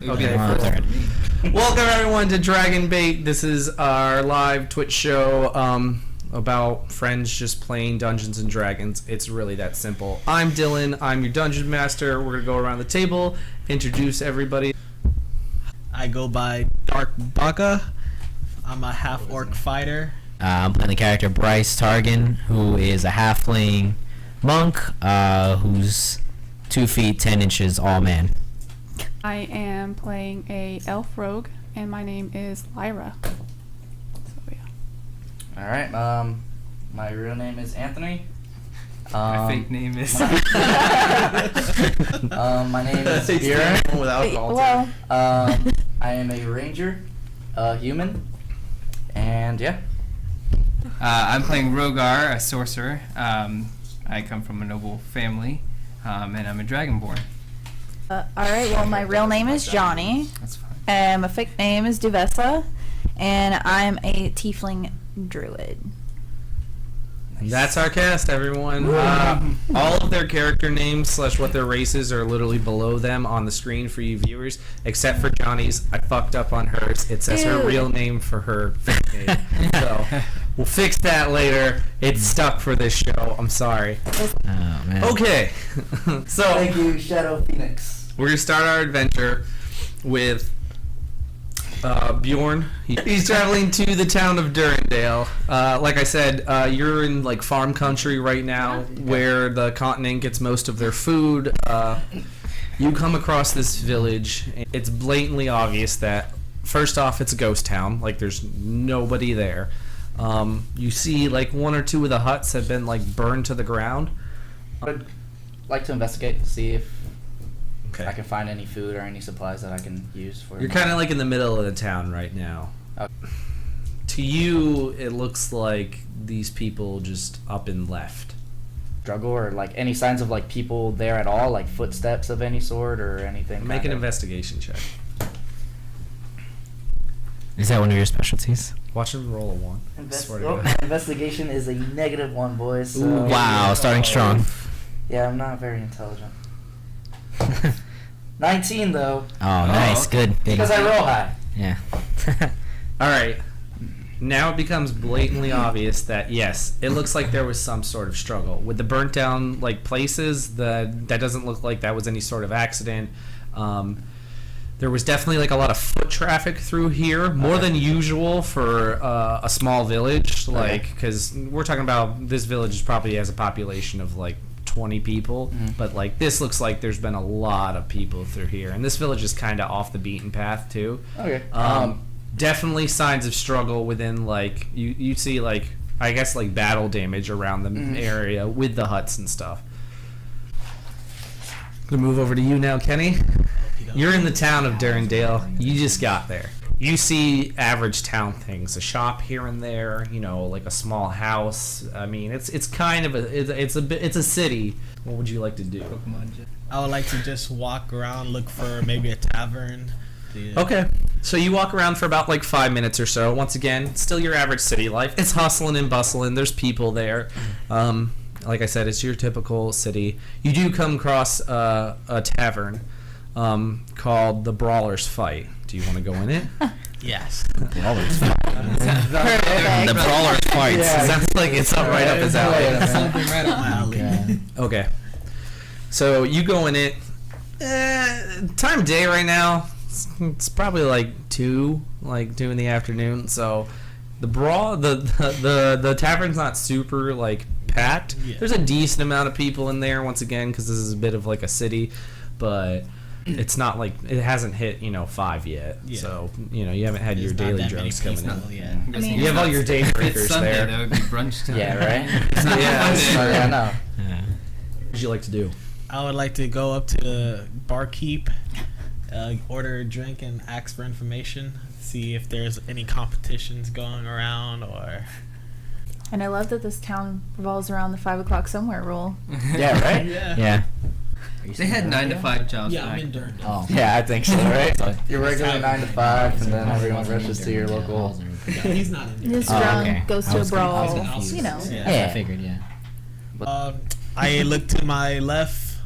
Okay, welcome everyone to Dragon Bait. This is our live Twitch show about friends just playing Dungeons and Dragons. It's really that simple. I'm Dylan. I'm your dungeon master. We're gonna go around the table, introduce everybody. I go by Dark Baka. I'm a half-orc fighter. I'm playing the character Bryce Targan, who is a halfling monk who's 2 feet 10 inches all man. I am playing a elf rogue, and my name is Lyra. So yeah. All right. My real name is Anthony. My fake name is. My name is Bjorn. Hello. I am a ranger, human, and yeah. I'm playing Rogar, a sorcerer. I come from a noble family, and I'm a dragonborn. Alright, well, my real name is Johnny. That's fine. And my fake name is Duvessa. And I'm a tiefling druid. And that's our cast, everyone. All of their character names / what their races are literally below them on the screen for you viewers, except for Johnny's. I fucked up on hers. It says her real name for her fake name. So we'll fix that later. It's stuck for this show. I'm sorry. Oh man. Okay. So Thank you, Shadow Phoenix. we're gonna start our adventure with Bjorn. He's traveling to the town of Durandale. Like I said, you're in like farm country right now, where the continent gets most of their food. You come across this village. It's blatantly obvious that, first off, it's a ghost town. Like there's nobody there. You see like 1 or 2 of the huts have been like burned to the ground. I'd like to investigate, see if Okay. I can find any food or any supplies that I can use for. You're kind of like in the middle of the town right now. Okay. To you, it looks like these people just up and left. Struggle or like any signs of like people there at all, like footsteps of any sort or anything. Make an kinda? investigation check. Is that one of your specialties? Watch him roll a 1. Swear to God. My investigation is a -1, boys. So Ooh, Wow, starting strong. Yeah, I'm not very intelligent. 19 though. Oh, nice, okay. good. Big. Because I roll high. Yeah. All right. Now it becomes blatantly obvious that yes, it looks like there was some sort of struggle with the burnt down like places. That doesn't look like that was any sort of accident. There was definitely like a lot of foot traffic through here, more than usual for a small village. Like because we're talking about this village probably has a population of like 20 people, but like this looks like there's been a lot of people through here, and this village is kind of off the beaten path too. Okay. Definitely signs of struggle within like you see like I guess like battle damage around the area with the huts and stuff. Gonna move over to you now, Kenny. You're in the town of Durandale. You just got there. You see average town things, a shop here and there, you know, like a small house. I mean, it's kind of it's a city. What would you like to do? I would like to just walk around, look for maybe a tavern. Okay. So you walk around for about like 5 minutes or so. Once again, still your average city life. It's hustling and bustling. There's people there. Like I said, it's your typical city. You do come across a tavern called the Brawler's Fight. Do you want to go in it? Yes. Brawlers fight. The Brawlers fights. Yeah. Sounds like it's up right up his alley. Something right up my alley. Okay. So you go in it. Time of day right now. It's probably like 2 in the afternoon. So the tavern's not super like packed. Yeah. There's a decent amount of people in there once again because this is a bit of like a city, but it's not like it hasn't hit 5 yet. Yeah. So you haven't had There's your not daily that many drunks coming people, in. yeah. I mean, You have all your day If drinkers it's Sunday, there. that would be brunch time. Yeah, right? It's not Yeah, Monday. Yeah, I know. Yeah. What would you like to do? I would like to go up to the barkeep, order a drink, and ask for information. See if there's any competitions going around or. And I love that this town revolves around the 5 o'clock somewhere rule. Yeah, right? Yeah. They had 9 to 5 jobs. Yeah, I'm back. in Durham. Oh. Yeah, I think so, right? So- Your regular 9 to 5, and then everyone rushes to your local He's not in there. This Oh, drunk okay. goes I to a was con- I was brawl. confused. You know. Yeah, I figured. Yeah. I look to my left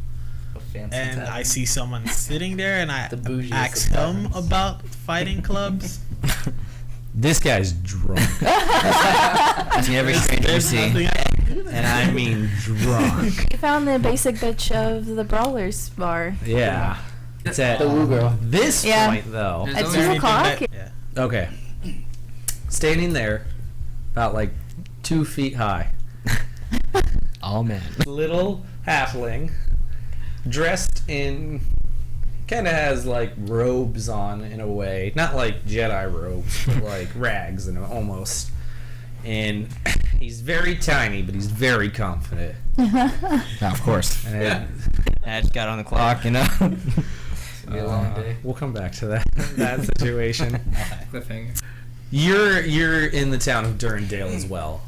A fancy and tavern. I see someone sitting there, and I The bougiest ask of him taverns. about fighting clubs. This guy's drunk, Asking every stranger you There's see. nothing I can do there. and I mean drunk. You found the basic bitch of the Brawlers bar. Yeah. It's at The woo girl. this Yeah. point though. There's At always 2 Anything o'clock. that- yeah. Okay. Standing there, about like 2 feet high. All men. Little halfling, dressed in, kind of has like robes on in a way, not like Jedi robes, but like rags and almost. And he's very tiny, but he's very confident. Of course. And I just got on the clock, you know. It's gonna be a long day. We'll come back to that situation. Cliffhanger. You're in the town of Durandale as well.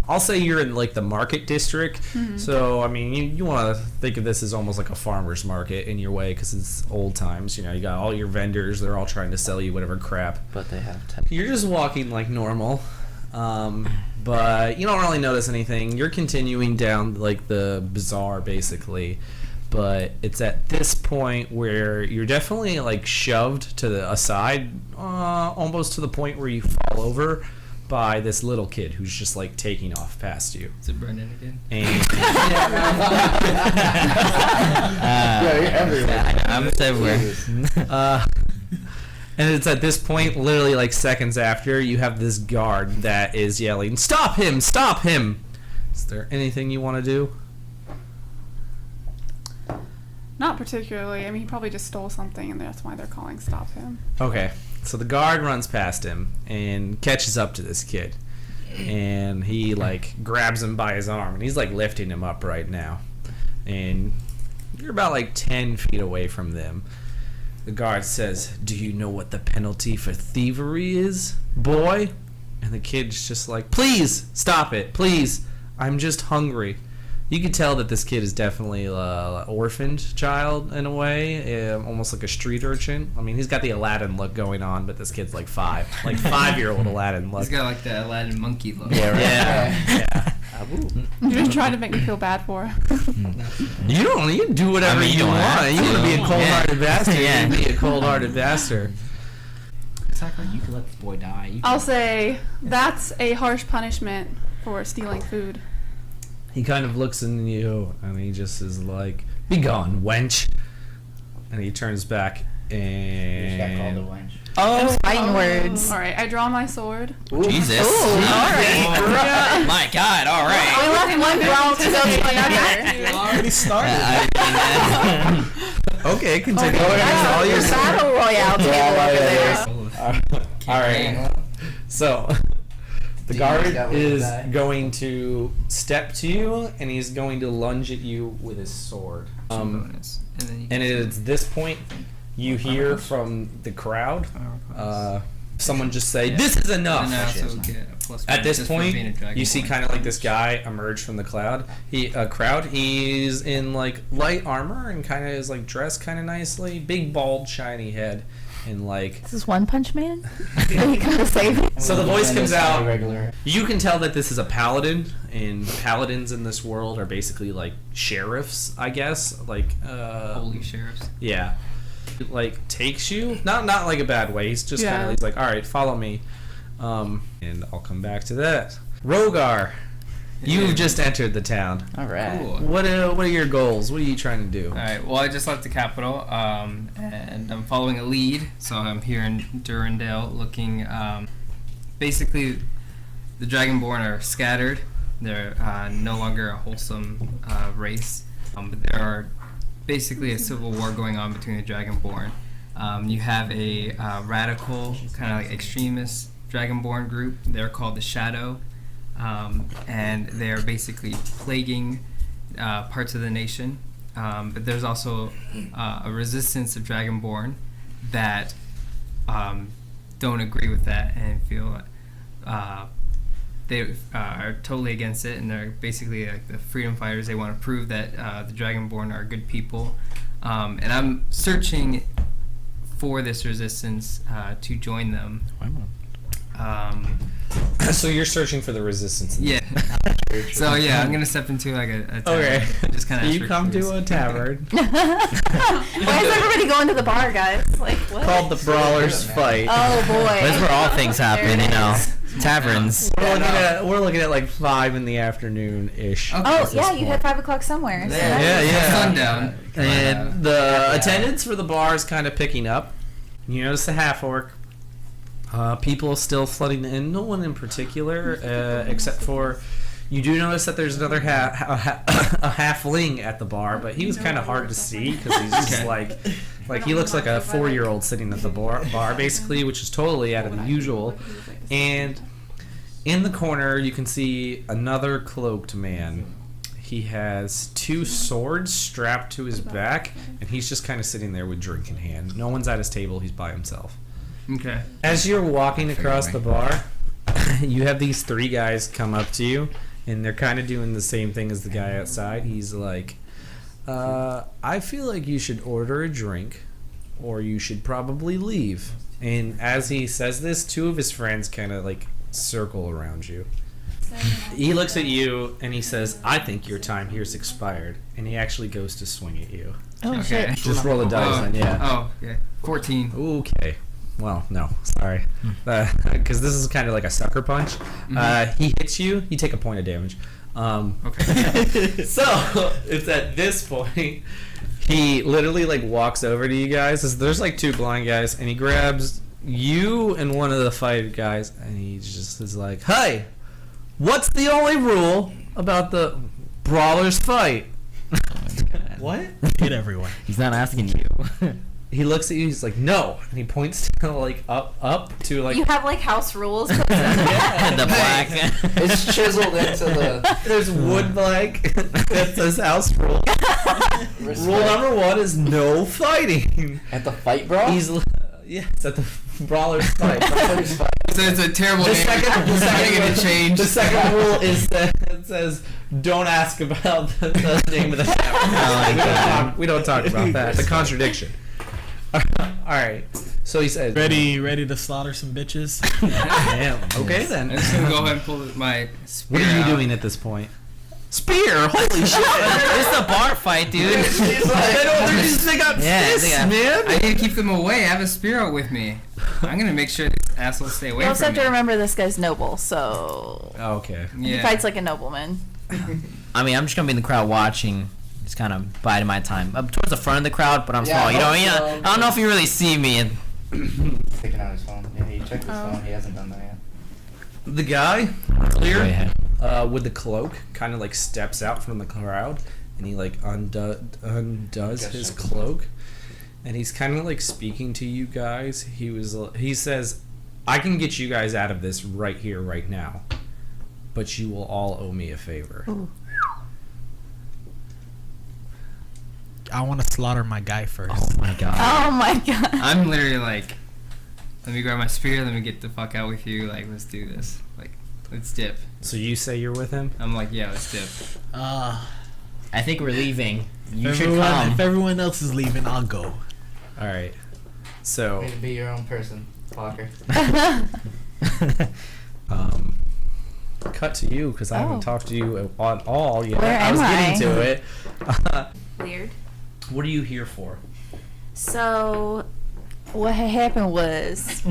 I'll say you're in like the market district. So I mean, you want to think of this as almost like a farmer's market in your way because it's old times. You know, you got all your vendors. They're all trying to sell you whatever crap. But they have You're just walking like normal, but you don't really notice anything. You're continuing down like the bazaar basically. But it's at this point where you're definitely like shoved to the aside, almost to the point where you fall over by this little kid who's just like taking off past you. Is it Brendan again? And Yeah, you're everywhere. I'm everywhere. and it's at this point, literally like seconds after, you have this guard that is yelling, "Stop him! Stop him!" Is there anything you want to do? Not particularly. I mean, he probably just stole something, and that's why they're calling stop him. Okay, so the guard runs past him and catches up to this kid, and he like grabs him by his arm, and he's like lifting him up right now, and you're about like 10 feet away from them. The guard says, "Do you know what the penalty for thievery is, boy?" And the kid's just like, "Please stop it, please. I'm just hungry." You could tell that this kid is definitely an orphaned child in a way, almost like a street urchin. I mean, he's got the Aladdin look going on, but this kid's like 5, like 5-year-old Aladdin look. He's got like the Aladdin monkey look. Yeah, right. Yeah. You're just trying to make me feel bad for him. You can do whatever I mean, you you don't want. have You want to be a to. cold-hearted bastard. Yeah. You can be a cold-hearted bastard. Exactly. You can let this boy die. You I'll say that's a harsh punishment for stealing food. He kind of looks in you, and he just is like, "Be gone, wench." And he turns back, You just got called a and wench. Oh, fighting words. All right, I draw my sword. Jesus. Ooh, all right. My God. All right. We left one brawl to go to another. It already started. okay, continue. That's All your your battle royale table over there. All right. So the Demon's guard got one is die. going to step to you, and he's going to lunge at you with his sword. Bonus. And then you And get it's this point you hear from the crowd someone just say, Yeah. "This is enough." And then I also get a plus At one this just for being a point, dragonborn. you see kind of like this guy emerge from the crowd. He's in like light armor and kind of is like dressed kind of nicely, big bald shiny head, and like. This is One Punch Man? Did he come to save you? So the voice comes out. Regular. You can tell that this is a paladin, and paladins in this world are basically like sheriffs, I guess. Like, Holy sheriffs. yeah. Like takes you, not like a bad way. He's just kind Yeah. of he's like, all right, follow me, and I'll come back to that. Rogar, you've just entered the town. All right. Cool. What are your goals? What are you trying to do? All right. Well, I just left the capital, and I'm following a lead. So I'm here in Durandale, looking. Basically, the Dragonborn are scattered. They're no longer a wholesome race, but there are basically a civil war going on between the Dragonborn. You have a radical, kind of like extremist Dragonborn group. They're called the Shadow, and they are basically plaguing parts of the nation. But there's also a resistance of Dragonborn that don't agree with that and feel they are totally against it, and they're basically like the freedom fighters. They want to prove that the Dragonborn are good people, and I'm searching for this resistance to join them. So you're searching for the resistance. Yeah. So yeah, I'm gonna step into like a tavern. Okay. Just kind of. You come to a tavern Why is everybody going to the bar, guys? Like what? called the Brawlers Fight. Oh boy. That's where all things happen, There you it know. is. Taverns. We're looking at like 5 in the afternoon ish. Okay. Oh yeah, you had 5 o'clock somewhere. So Yeah, that's- Sundown. And the attendance for the bar is kind of picking up. You notice the half orc. People still flooding in. No one in particular, except for you do notice that there's another a halfling at the bar, but he was kind of hard to see because he's just like he looks like a 4-year-old sitting at the bar basically, which is totally out of the usual. And in the corner, you can see another cloaked man. He has 2 swords strapped to his back, and he's just kind of sitting there with drink in hand. No one's at his table. He's by himself. Okay. As you're walking across the bar, you have these 3 guys come up to you, and they're kind of doing the same thing as the guy outside. He's like, I feel like you should order a drink, or you should probably leave. And as he says this, 2 of his friends kind of like circle around you. He looks at you and he says, I think your time here's expired. And he actually goes to swing at you. Oh Okay. shit. Just roll a dice then, yeah. Oh, yeah. 14. Okay. Well, no, sorry. Because this is kind of like a sucker punch. He hits you, you take a point of damage. Okay. So, it's at this point, he literally like walks over to you guys. There's like 2 blind guys, and he grabs you and one of the 5 guys, and he just is like, hey, what's the only rule about the Brawlers Fight? What? Hit everyone. He's not asking you. He looks at you, he's like, no. And he points to like up to like You have like house rules. The black. It's chiseled into the there's wood like that says house rule. Rule number 1 is no fighting. at the fight, bro. It's at the Brawlers Fight. So it's a terrible The name. second, It's not gonna change. The second rule is that it says don't ask about the name of the tavern. We don't talk about that. The contradiction. All right. So he says, Ready to slaughter some bitches. Damn. Okay I'm then. just gonna go ahead and pull my spear What are you out. doing at this point? Spear! Holy shit! It's a bar fight, dude. They got Yeah, fists, they got- man. I need to keep them away. I have a spear out with me. I'm gonna make sure these assholes stay away You also from have me. to remember this guy's noble, so Okay. he Yeah. fights like a nobleman. I mean, I'm just gonna be in the crowd watching, just kind of biding my time. Up towards the front of the crowd, but I'm Yeah, small. You know, I hope I so. don't know if you really see me. And Taking out his phone. Yeah, he checked his Oh. phone. He hasn't done that yet. The guy Way clear ahead. with the cloak kind of like steps out from the crowd, and he like undoes his cloak, and he's kind of like speaking to you guys. He says, I can get you guys out of this right here, right now, but you will all owe me a favor. Ooh. I want to slaughter my guy first. Oh my god. Oh my god. I'm literally like, let me grab my spear. Let me get the fuck out with you. Like, let's do this. Like, let's dip. So you say you're with him? I'm like, yeah, let's dip. I think we're leaving. You should Everyone, come. if everyone else is leaving, I'll go. All right. So Way to be your own person, Walker. cut to you because I haven't Oh. talked to you at all yet. Where I was am getting I? to it. Weird. What are you here for? So, what had happened was,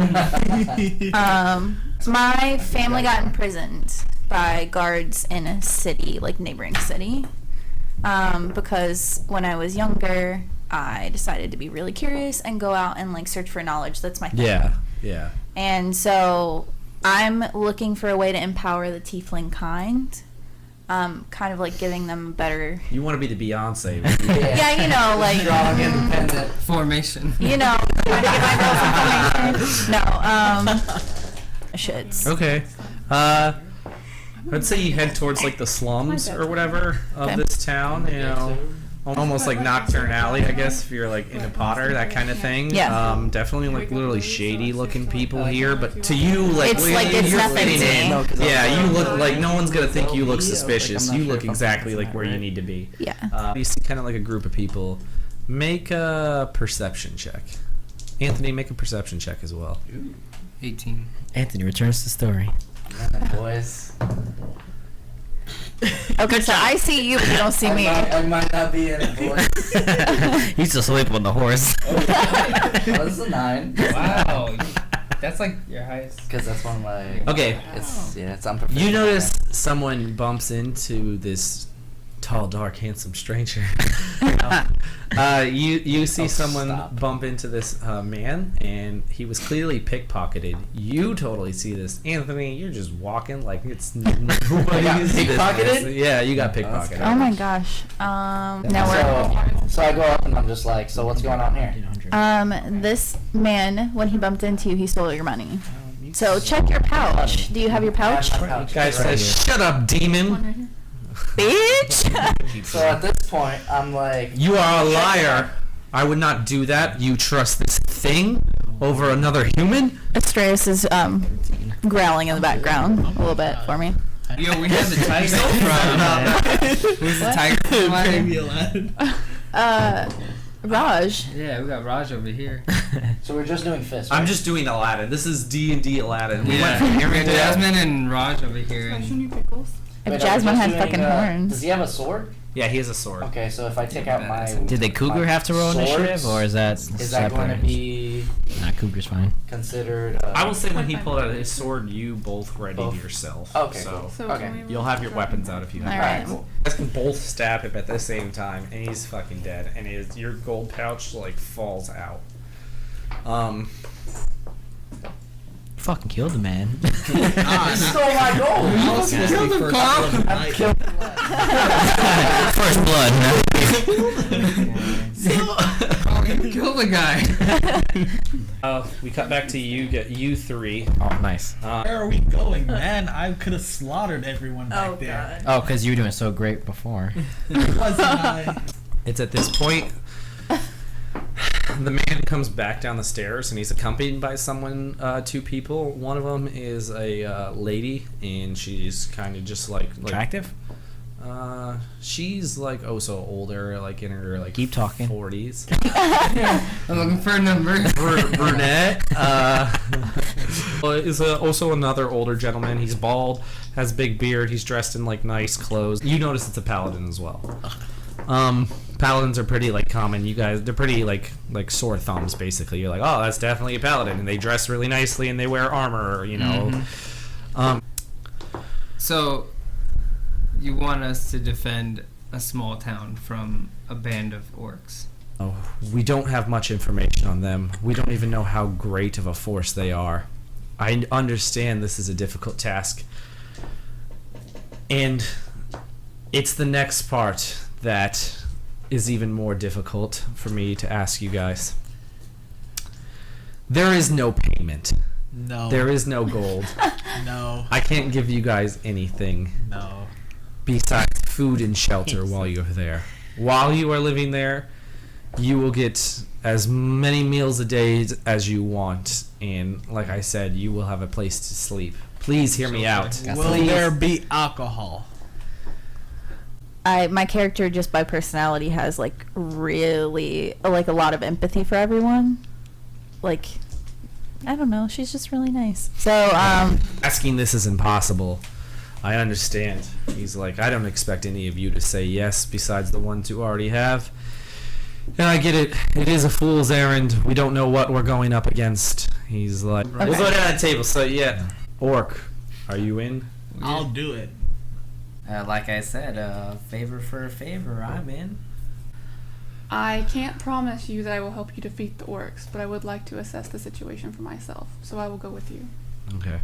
my family got imprisoned by guards in a city, like neighboring city, because when I was younger, I decided to be really curious and go out and like search for knowledge. That's my thing. Yeah. And so, I'm looking for a way to empower the tiefling kind. Kind of like giving them better. You want to be the Beyonce. Yeah, you know, like. Strong, independent. Formation. You know, trying to get my girls information. No, shits. Okay. I'd say you head towards like the slums or whatever of Okay. this town. You know, almost like Nocturne Alley, I guess, if you're like into Potter, that kind of thing. Yeah. Definitely like literally shady looking people here, but to you, like It's like it's you're nothing fitting to in. me. Yeah, you look like no one's gonna think you look Like, I'm suspicious. not You sure look if I'm exactly like pronouncing where that you right. need to be. Yeah. You see kind of like a group of people. Make a perception check. Anthony, make a perception check as well. 18. Anthony returns to story. Yeah, boys. Okay, so I see you, but you don't see me. I might not be in it, boys. He's just asleep on the horse. Oh, this is a 9. Wow. That's like your highest. Because that's one of my. Okay. It's unprofessional. You notice someone bumps into this tall, dark, handsome stranger. You see someone stop. bump into this man, and he was clearly pickpocketed. You totally see this, Anthony. You're just walking like it's. I got pickpocketed? Yeah, you got Oh, that's pickpocketed. good. Oh my gosh. Now we're. So I go up and I'm just like, so what's going on here? This man, when he bumped into you, he stole your money. So check your pouch. Do you have your pouch? I have my pouch Guy right says, "Shut up, demon! Bitch! So at this point, I'm like, You are a liar. I would not do that. You trust this thing over another human?" Astreus is growling in the background a little bit for me. Yo, we have the tiger from. Who's the What? tiger from? Baby Aladdin? Aladdin. Raj. Yeah, we got Raj over here. so we're just doing fists. I'm right? just doing Aladdin. This is D&D Aladdin. We Yeah, went from we got Arendelle. Jasmine and Raj over here, and pickles. If Wait, are we Jasmine just had doing, fucking Does horns. he have a sword? Yeah, he has a sword. Okay, so if I take out my. Did the cougar my have to roll swords, initiative, or is that Is that going to separate? be Nah, cougar's fine. considered? I will say when he pulled out his sword, you both readied Both. yourself. Okay, So So Okay. can we you'll have your weapons out if you have. All Alright, right. cool. You guys can both stab him at the same time, and he's fucking dead. And your gold pouch like falls out. Fucking killed the man. You stole my gold. I was supposed to be first blood of the I night. killed First blood. kill the guy. We cut back to you three. Oh, nice. Where are we going, man? I could have slaughtered everyone back there. Oh, because you were doing so great before. Wasn't I? It's at this point the man comes back down the stairs, and he's accompanied by someone, 2 people. One of them is a lady, and she's kind of just like Attractive? she's like so older, like in her like Keep talking. 40s. I'm looking for a number. Brunette. Is also another older gentleman. He's bald, has big beard. He's dressed in like nice clothes. You notice it's a paladin as well. Paladins are pretty like common. You guys, they're pretty like sore thumbs basically. You're like, oh, that's definitely a paladin, and they dress really nicely and they wear armor. You know. So, you want us to defend a small town from a band of orcs? Oh, we don't have much information on them. We don't even know how great of a force they are. I understand this is a difficult task. And it's the next part that is even more difficult for me to ask you guys. There is no payment. No. There is no gold. No. I can't give you guys anything No. besides food and shelter while you're there. While you are living there, you will get as many meals a day as you want, and like I said, you will have a place to sleep. Please hear me out. Will Please. there be alcohol? My character, just by personality, has like really like a lot of empathy for everyone. Like, I don't know, she's just really nice. So Asking this is impossible. I understand. He's like, I don't expect any of you to say yes besides the ones who already have. And I get it. It is a fool's errand. We don't know what we're going up against. He's like, we'll go down that table. So yeah, Orc, are you in? I'll do it. Like I said, favor for a favor, I'm in. I can't promise you that I will help you defeat the orcs, but I would like to assess the situation for myself, so I will go with you. Okay.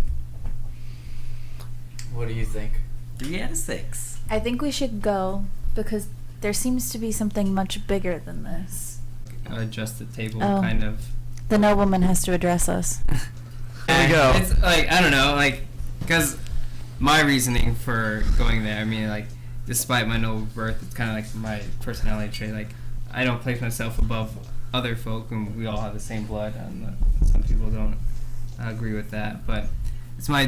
What do you think? 3 out of 6. I think we should go because there seems to be something much bigger than this. Adjust the table, Oh. kind of. The nobleman has to address us. There we go. It's like, I don't know, like, because my reasoning for going there, I mean, like, despite my noble birth, it's kind of like my personality trait. Like, I don't place myself above other folk, and we all have the same blood. And some people don't agree with that, but it's my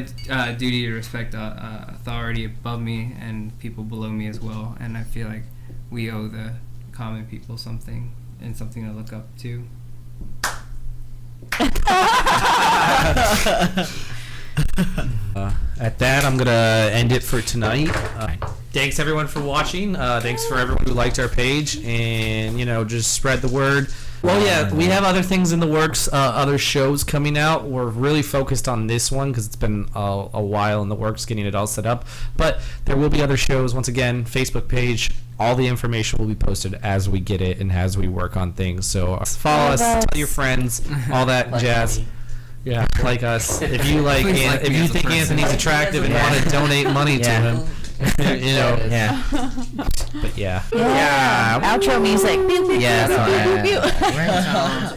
duty to respect authority above me and people below me as well. And I feel like we owe the common people something and something to look up to. At that, I'm gonna end it for tonight. Thanks everyone for watching. Thanks for everyone who liked our page, and just spread the word. Well, yeah, we have other things in the works, other shows coming out. We're really focused on this one because it's been a while in the works getting it all set up. But there will be other shows. Once again, Facebook page. All the information will be posted as we get it and as we work on things. So follow us, tell your friends, all that jazz. Yeah, like us. If you if you think Anthony's attractive and want to donate money to him, Yeah. But yeah. Outro music. Yeah, that's all right. Pew, pew, pew, pew. Ringtones.